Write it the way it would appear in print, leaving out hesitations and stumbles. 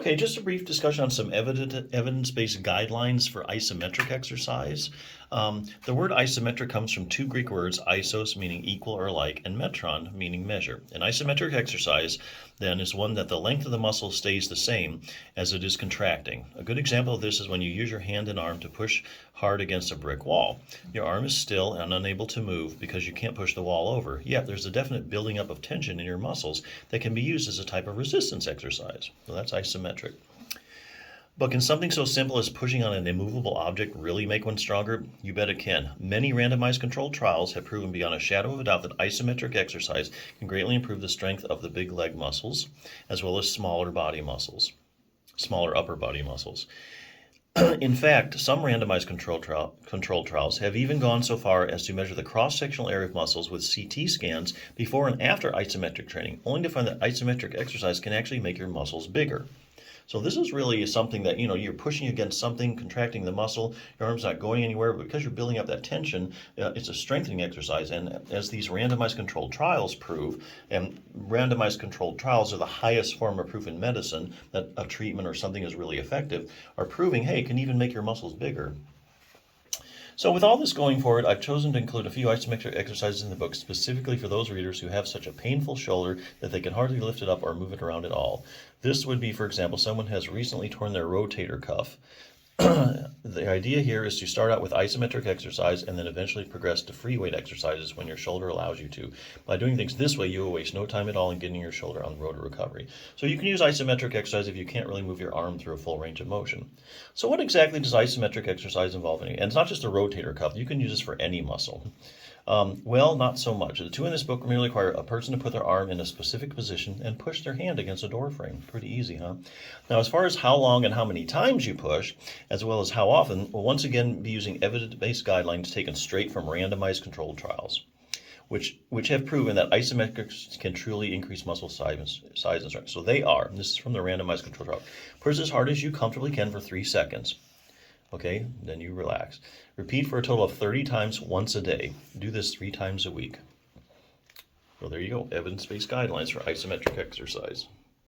Okay, just a brief discussion on some evidence-based guidelines for isometric exercise. The word isometric comes from two Greek words, isos meaning equal or like, and metron meaning measure. An isometric exercise then is one that the length of the muscle stays the same as it is contracting. A good example of this is when you use your hand and arm to push hard against a brick wall. Your arm is still and unable to move because you can't push the wall over, yet there's a definite building up of tension in your muscles that can be used as a type of resistance exercise. So that's isometric. But can something so simple as pushing on an immovable object really make one stronger? You bet it can. Many randomized controlled trials have proven beyond a shadow of a doubt that isometric exercise can greatly improve the strength of the big leg muscles, as well as smaller upper body muscles. In fact, some randomized controlled trials have even gone so far as to measure the cross-sectional area of muscles with CT scans before and after isometric training, only to find that isometric exercise can actually make your muscles bigger. So this is really something that, you're pushing against something, contracting the muscle, your arm's not going anywhere, but because you're building up that tension, it's a strengthening exercise. And as these randomized controlled trials prove, and randomized controlled trials are the highest form of proof in medicine that a treatment or something is really effective, are proving, hey, it can even make your muscles bigger. So with all this going forward, I've chosen to include a few isometric exercises in the book specifically for those readers who have such a painful shoulder that they can hardly lift it up or move it around at all. This would be, for example, someone has recently torn their rotator cuff. The idea here is to start out with isometric exercise and then eventually progress to free weight exercises when your shoulder allows you to. By doing things this way, you will waste no time at all in getting your shoulder on the road to recovery. So you can use isometric exercise if you can't really move your arm through a full range of motion. So what exactly does isometric exercise involve? And it's not just a rotator cuff. You can use this for any muscle. Well, not so much. The two in this book merely require a person to put their arm in a specific position and push their hand against a door frame. Pretty easy, huh? Now, as far as how long and how many times you push, as well as how often, we'll once again be using evidence-based guidelines taken straight from randomized controlled trials, which have proven that isometrics can truly increase muscle size and strength. So they are, and this is from the randomized controlled trial, push as hard as you comfortably can for 3 seconds. Okay, then you relax. Repeat for a total of 30 times once a day. Do this 3 times a week. So there you go, evidence-based guidelines for isometric exercise.